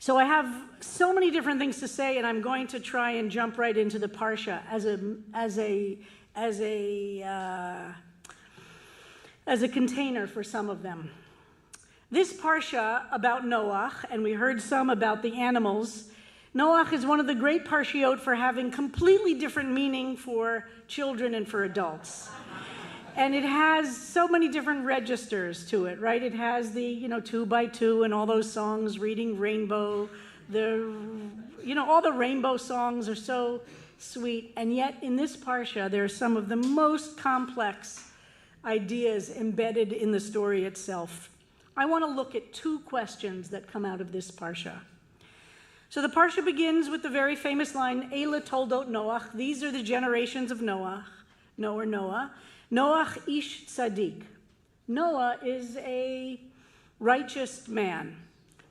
So I have so many different things to say, and I'm going to try and jump right into the Parsha as a container for some of them. This Parsha about Noach, and we heard some about the animals. Noach is one of the great parshiot for having completely different meaning for children and for adults. And it has so many different registers to it, right? It has the, 2 by 2 and all those songs, Reading Rainbow. All the rainbow songs are so sweet. And yet in this Parsha, there are some of the most complex ideas embedded in the story itself. I want to look at 2 questions that come out of this Parsha. So the Parsha begins with the very famous line, Eila toldot Noach. These are the generations of Noah. Noach ish tzaddik. Noah is a righteous man.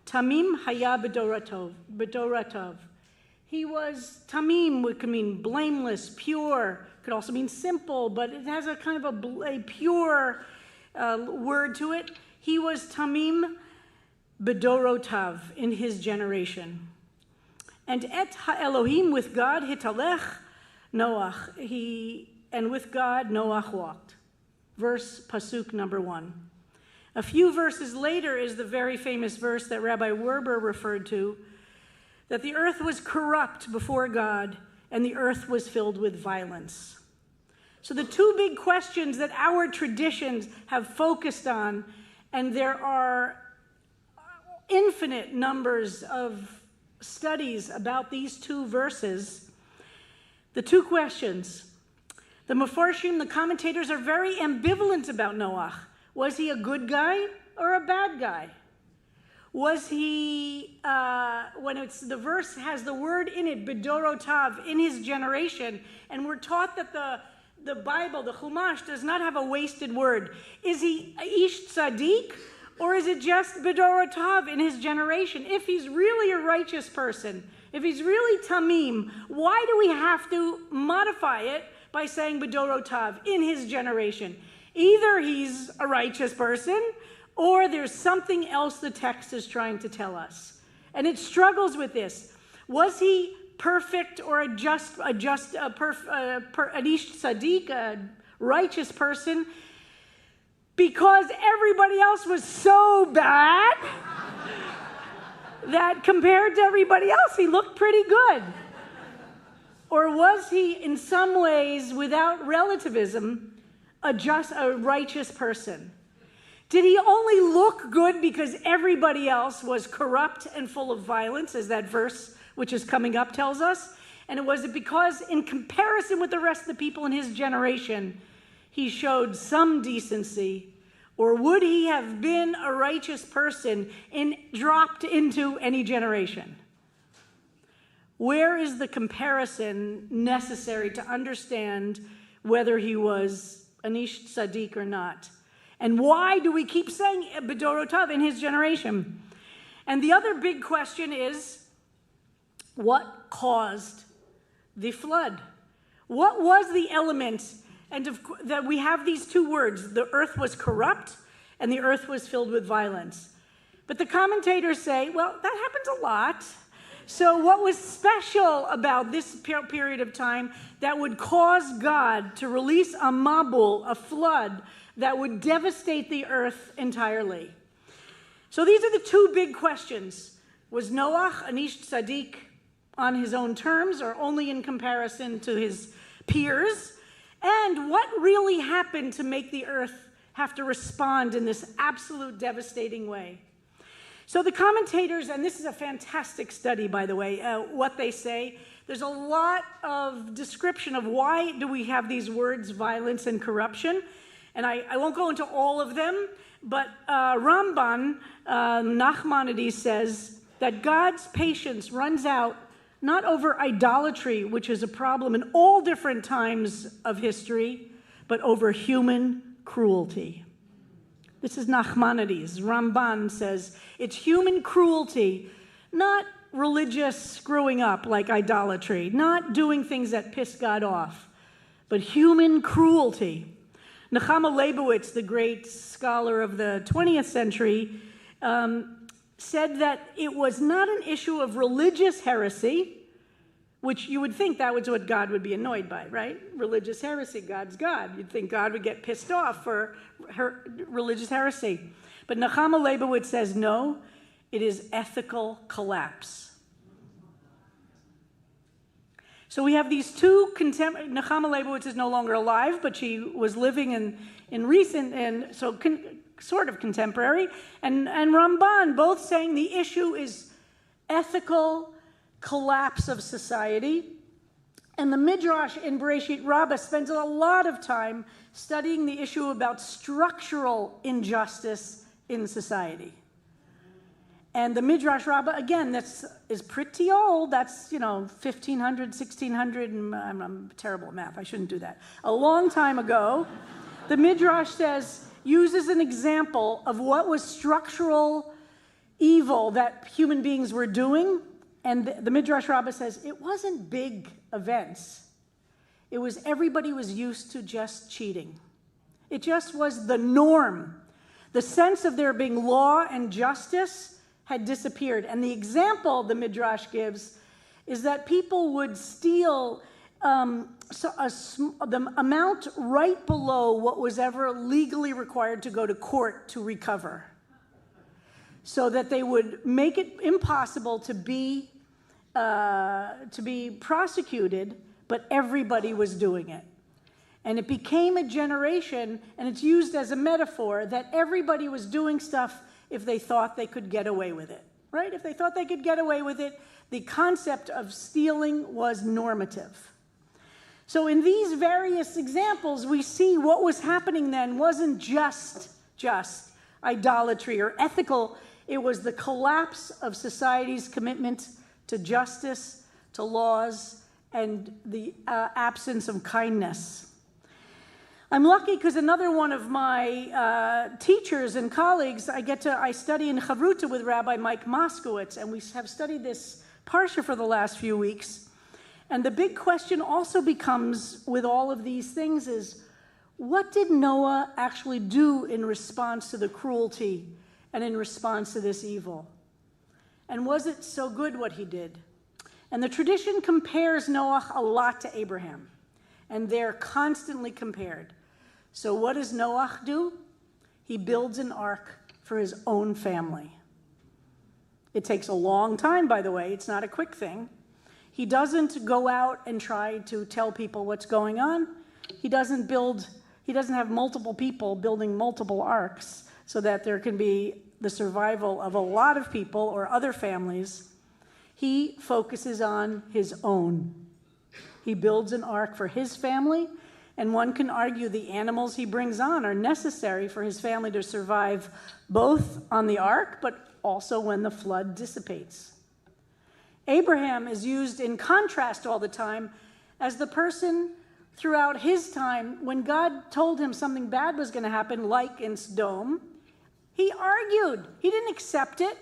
Tamim haya b'doratov. He was tamim, which can mean blameless, pure. Could also mean simple, but it has a kind of a pure word to it. He was tamim b'dorotav, in his generation. And et ha-Elohim, with God, hitalech Noach. And with God, Noach walked. Verse, pasuk number 1. A few verses later is the very famous verse that Rabbi Werber referred to, that the earth was corrupt before God, and the earth was filled with violence. So the 2 big questions that our traditions have focused on, and there are infinite numbers of studies about these 2 verses, the 2 questions. The Mefarshim, the commentators, are very ambivalent about Noach. Was he a good guy or a bad guy? Was he, the verse has the word in it, b'dorotav, in his generation, and we're taught that the Bible, the Chumash, does not have a wasted word. Is he ish tzaddik, or is it just b'dorotav, in his generation? If he's really a righteous person, if he's really tamim, why do we have to modify it by saying b'dorotav, in his generation? Either he's a righteous person, or there's something else the text is trying to tell us. And it struggles with this. Was he perfect or an ish tzaddik, a righteous person, because everybody else was so bad that compared to everybody else, he looked pretty good? Or was he, in some ways, without relativism, a righteous person? Did he only look good because everybody else was corrupt and full of violence, as that verse, which is coming up, tells us? And was it because, in comparison with the rest of the people in his generation, he showed some decency? Or would he have been a righteous person and dropped into any generation? Where is the comparison necessary to understand whether he was an ish tzaddik or not? And why do we keep saying b'dorotav, in his generation? And the other big question is, what caused the flood? What was the element? And that we have these 2 words, the earth was corrupt and the earth was filled with violence. But the commentators say, well, that happens a lot. So what was special about this period of time that would cause God to release a mabul, a flood, that would devastate the earth entirely? So these are the 2 big questions. Was Noach an ish tzaddik on his own terms, or only in comparison to his peers? And what really happened to make the earth have to respond in this absolute devastating way? So the commentators, and this is a fantastic study, by the way, what they say, there's a lot of description of why do we have these words, violence and corruption. And I won't go into all of them, but Ramban, Nachmanides, says that God's patience runs out not over idolatry, which is a problem in all different times of history, but over human cruelty. This is Nachmanides. Ramban says it's human cruelty, not religious screwing up like idolatry, not doing things that piss God off, but human cruelty. Nechama Leibowitz, the great scholar of the 20th century, said that it was not an issue of religious heresy, which you would think that was what God would be annoyed by, right? Religious heresy, God's God. You'd think God would get pissed off for religious heresy. But Nechama Leibowitz says, no, it is ethical collapse. So we have these two Nechama Leibowitz is no longer alive, but she was living in recent, and so sort of contemporary, and Ramban, both saying the issue is ethical collapse of society. And the Midrash in Bereshit Rabbah spends a lot of time studying the issue about structural injustice in society. And the Midrash Rabbah, again, is pretty old. That's, 1500, 1600, and I'm terrible at math. I shouldn't do that. A long time ago, the Midrash uses an example of what was structural evil that human beings were doing. And the Midrash Rabbah says it wasn't big events. It was everybody was used to just cheating. It just was the norm. The sense of there being law and justice had disappeared. And the example the Midrash gives is that people would steal the amount right below what was ever legally required to go to court to recover, so that they would make it impossible to be prosecuted, but everybody was doing it. And it became a generation, and it's used as a metaphor, that everybody was doing stuff if they thought they could get away with it, right? If they thought they could get away with it, the concept of stealing was normative. So in these various examples, we see what was happening then wasn't just idolatry or ethical. It was the collapse of society's commitment to justice, to laws, and the absence of kindness. I'm lucky because another one of my teachers and colleagues, I study in Chavruta with Rabbi Mike Moskowitz, and we have studied this parsha for the last few weeks. And the big question also becomes with all of these things is, what did Noah actually do in response to the cruelty and in response to this evil? And was it so good what he did? And the tradition compares Noach a lot to Abraham, and they're constantly compared. So what does Noach do? He builds an ark for his own family. It takes a long time, by the way. It's not a quick thing. He doesn't go out and try to tell people what's going on. He doesn't have multiple people building multiple arks so that there can be the survival of a lot of people or other families. He focuses on his own. He builds an ark for his family, and one can argue the animals he brings on are necessary for his family to survive both on the ark, but also when the flood dissipates. Abraham is used in contrast all the time as the person throughout his time when God told him something bad was going to happen, like in Sodom. He argued. He didn't accept it.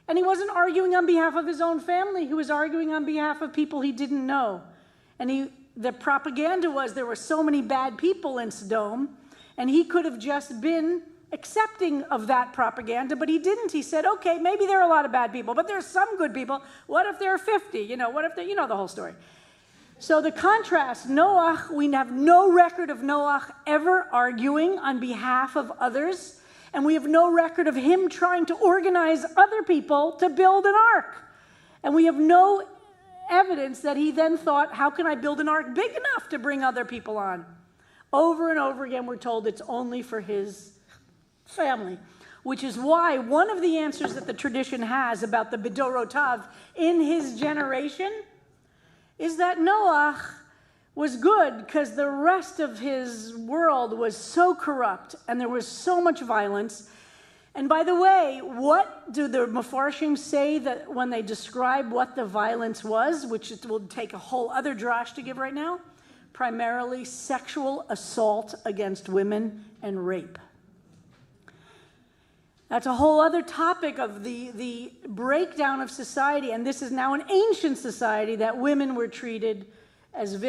And he wasn't arguing on behalf of his own family. He was arguing on behalf of people he didn't know. And the propaganda was there were so many bad people in Sodom, and he could have just been accepting of that propaganda, but he didn't. He said, okay, maybe there are a lot of bad people, but there's some good people. What if there are 50? What if the whole story. So the contrast, Noach, we have no record of Noach ever arguing on behalf of others, and we have no record of him trying to organize other people to build an ark. And we have no evidence that he then thought, how can I build an ark big enough to bring other people on? Over and over again, we're told it's only for his family, which is why one of the answers that the tradition has about the Bidorotav in his generation is that Noach was good because the rest of his world was so corrupt and there was so much violence. And by the way, what do the Mefarshim say that when they describe what the violence was, which it will take a whole other drash to give right now? Primarily sexual assault against women and rape. That's a whole other topic of the breakdown of society, and this is now an ancient society that women were treated as,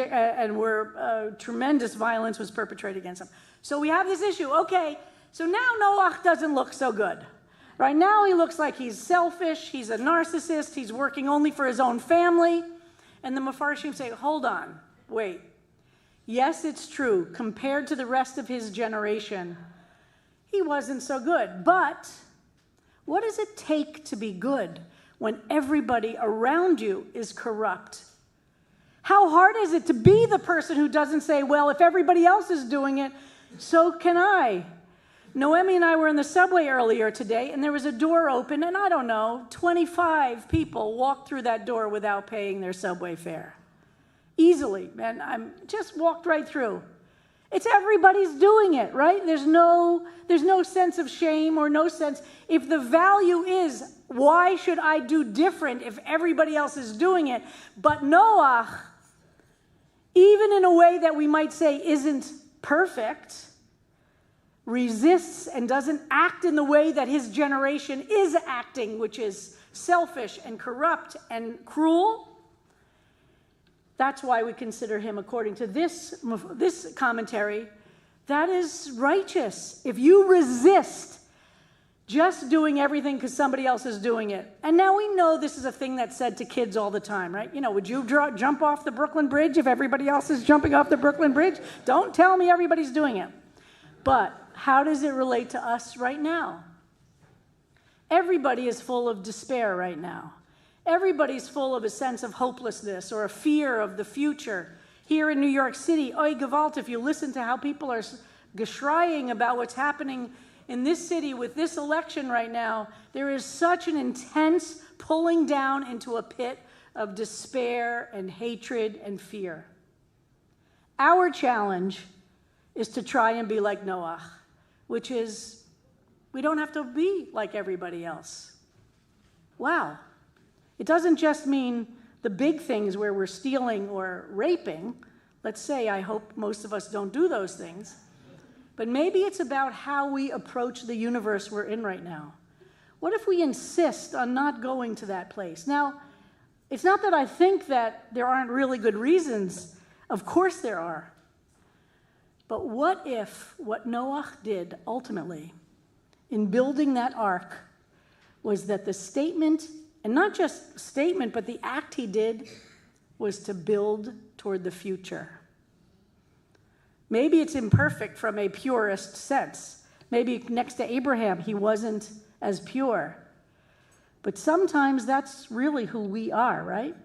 tremendous violence was perpetrated against them. So we have this issue. Okay, so now Noach doesn't look so good. Right now, he looks like he's selfish, he's a narcissist, he's working only for his own family. And the Mefarshim say, hold on, wait. Yes, it's true. Compared to the rest of his generation, he wasn't so good. But what does it take to be good when everybody around you is corrupt? How hard is it to be the person who doesn't say, well, if everybody else is doing it, so can I? Noemi and I were in the subway earlier today, and there was a door open, and I don't know, 25 people walked through that door without paying their subway fare. Easily, and I'm just walked right through. It's everybody's doing it, right? There's no sense of shame or no sense. If the value is, why should I do different if everybody else is doing it? But Noach, even in a way that we might say isn't perfect, resists and doesn't act in the way that his generation is acting, which is selfish and corrupt and cruel. That's why we consider him, according to this commentary, that is righteous. If you resist just doing everything because somebody else is doing it. And now we know this is a thing that's said to kids all the time, right? You know, would you jump off the Brooklyn Bridge if everybody else is jumping off the Brooklyn Bridge? Don't tell me everybody's doing it. But how does it relate to us right now? Everybody is full of despair right now. Everybody's full of a sense of hopelessness or a fear of the future. Here in New York City, oy gewalt, if you listen to how people are geschraying about what's happening in this city with this election right now, there is such an intense pulling down into a pit of despair and hatred and fear. Our challenge is to try and be like Noach, which is we don't have to be like everybody else. Wow. It doesn't just mean the big things where we're stealing or raping. Let's say, I hope most of us don't do those things. But maybe it's about how we approach the universe we're in right now. What if we insist on not going to that place? Now, it's not that I think that there aren't really good reasons. Of course there are. But what if what Noach did ultimately in building that ark was that the statement, and not just statement, but the act he did was to build toward the future. Maybe it's imperfect from a purist sense. Maybe next to Abraham, he wasn't as pure. But sometimes that's really who we are, right?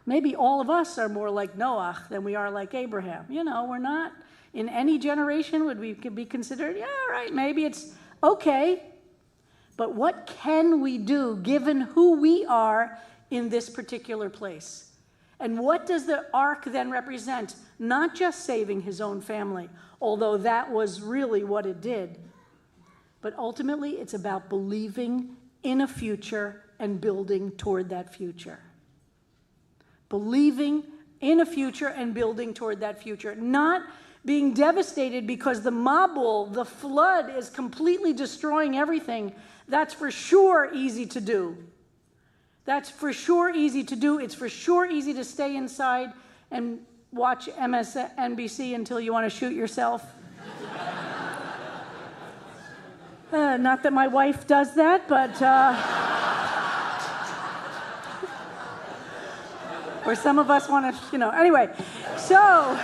Maybe all of us are more like Noach than we are like Abraham. You know, we're not, in any generation would we be considered, yeah, right, maybe it's okay. But what can we do given who we are in this particular place? And what does the ark then represent? Not just saving his own family, although that was really what it did. But ultimately, it's about believing in a future and building toward that future. Believing in a future and building toward that future. Not being devastated because the Mabul, the flood, is completely destroying everything. That's for sure easy to do. That's for sure easy to do. It's for sure easy to stay inside and watch MSNBC until you want to shoot yourself. Not that my wife does that, but... or some of us want to, anyway. So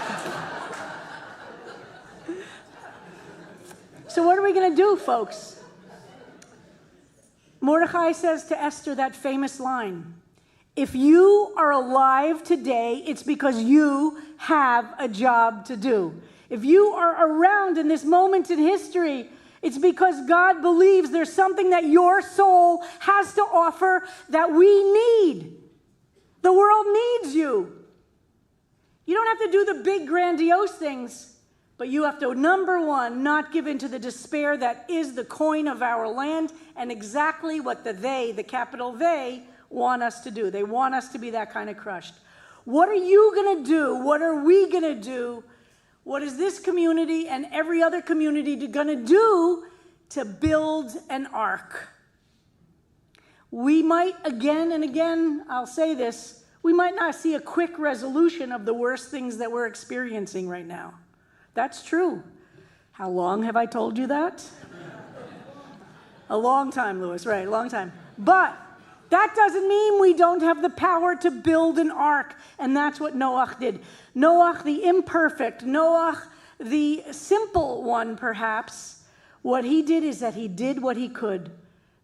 what are we going to do, folks? Mordechai says to Esther that famous line, if you are alive today, it's because you have a job to do. If you are around in this moment in history, it's because God believes there's something that your soul has to offer that we need. The world needs you. You don't have to do the big grandiose things, but you have to, number one, not give in to the despair that is the coin of our land and exactly what the capital they, want us to do. They want us to be that kind of crushed. What are you going to do? What are we going to do? What is this community and every other community going to do to build an ark? We might, again and again, I'll say this, we might not see a quick resolution of the worst things that we're experiencing right now. That's true. How long have I told you that? A long time, Louis, right, a long time. But that doesn't mean we don't have the power to build an ark, and that's what Noach did. Noach, the imperfect, Noach, the simple one, perhaps, what he did is that he did what he could.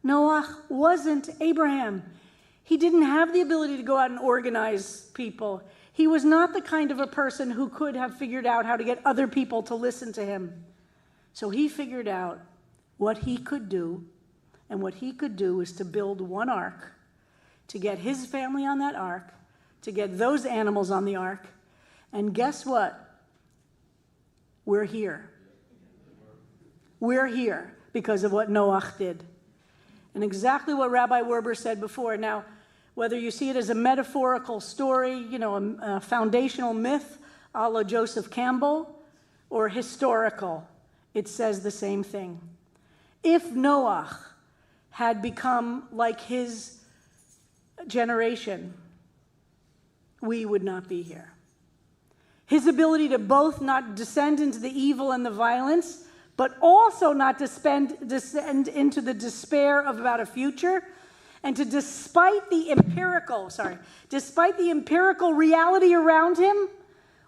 Noach wasn't Abraham. He didn't have the ability to go out and organize people. He was not the kind of a person who could have figured out how to get other people to listen to him. So he figured out what he could do, and what he could do is to build one ark, to get his family on that ark, to get those animals on the ark, and guess what? We're here. We're here because of what Noach did. And exactly what Rabbi Werber said before. Now, whether you see it as a metaphorical story, a foundational myth a la Joseph Campbell, or historical, it says the same thing. If Noach had become like his generation, we would not be here. His ability to both not descend into the evil and the violence, but also not descend into the despair of about a future, and to despite the empirical reality around him,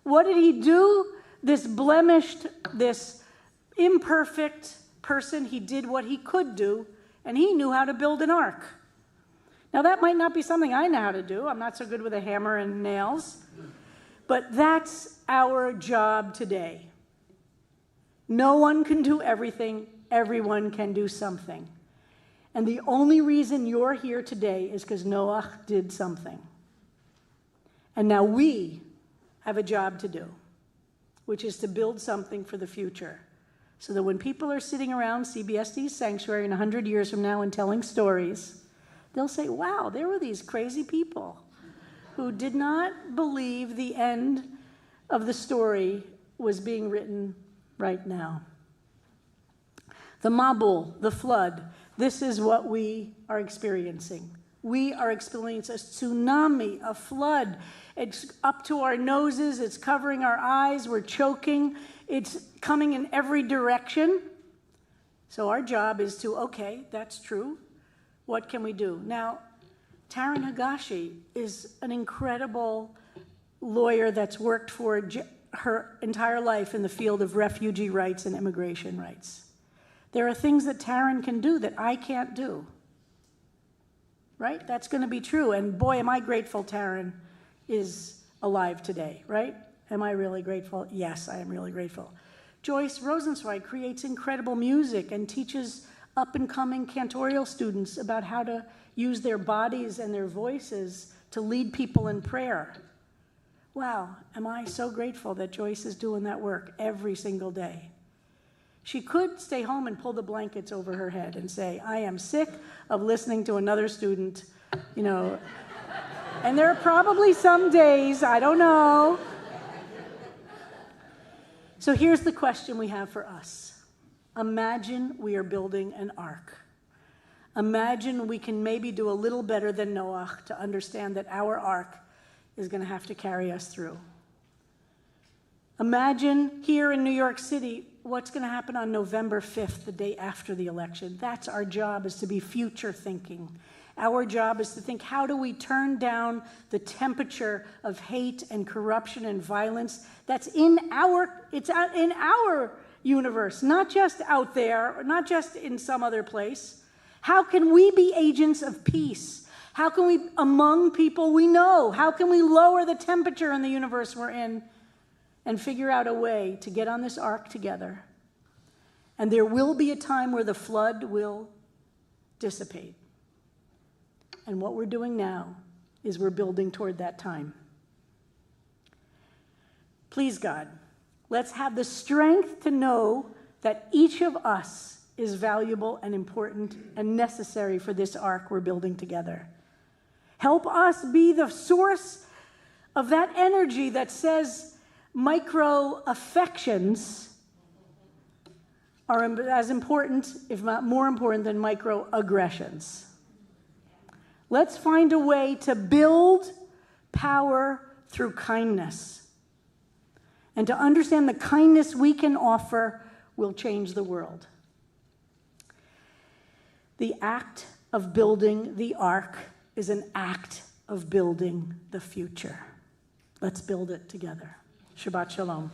what did he do? This blemished, this imperfect person, he did what he could do, and he knew how to build an ark. Now that might not be something I know how to do. I'm not so good with a hammer and nails, but that's our job today. No one can do everything. Everyone can do something. And the only reason you're here today is because Noach did something. And now we have a job to do, which is to build something for the future. So that when people are sitting around CBSD's sanctuary in 100 years from now and telling stories, they'll say, wow, there were these crazy people who did not believe the end of the story was being written right now. The Mabul, the flood, this is what we are experiencing. We are experiencing a tsunami, a flood. It's up to our noses, it's covering our eyes, we're choking, it's coming in every direction. So our job is to, okay, that's true. What can we do? Now, Taryn Higashi is an incredible lawyer that's worked for her entire life in the field of refugee rights and immigration rights. There are things that Taryn can do that I can't do. Right? That's going to be true. And boy, am I grateful Taryn is alive today, right? Am I really grateful? Yes, I am really grateful. Joyce Rosenzweig creates incredible music and teaches up-and-coming cantorial students about how to use their bodies and their voices to lead people in prayer. Wow, am I so grateful that Joyce is doing that work every single day. She could stay home and pull the blankets over her head and say, I am sick of listening to another student, and there are probably some days, I don't know. So here's the question we have for us. Imagine we are building an ark. Imagine we can maybe do a little better than Noach to understand that our ark is going to have to carry us through. Imagine here in New York City what's going to happen on November 5th, the day after the election. That's our job, is to be future thinking. Our job is to think, how do we turn down the temperature of hate and corruption and violence that's in our universe, not just out there, not just in some other place. How can we be agents of peace? How can we, among people we know, how can we lower the temperature in the universe we're in and figure out a way to get on this ark together? And there will be a time where the flood will dissipate. And what we're doing now is we're building toward that time. Please, God, let's have the strength to know that each of us is valuable and important and necessary for this ark we're building together. Help us be the source of that energy that says micro affections are as important, if not more important, than microaggressions. Let's find a way to build power through kindness. And to understand the kindness we can offer will change the world. The act of building the ark is an act of building the future. Let's build it together. Shabbat shalom.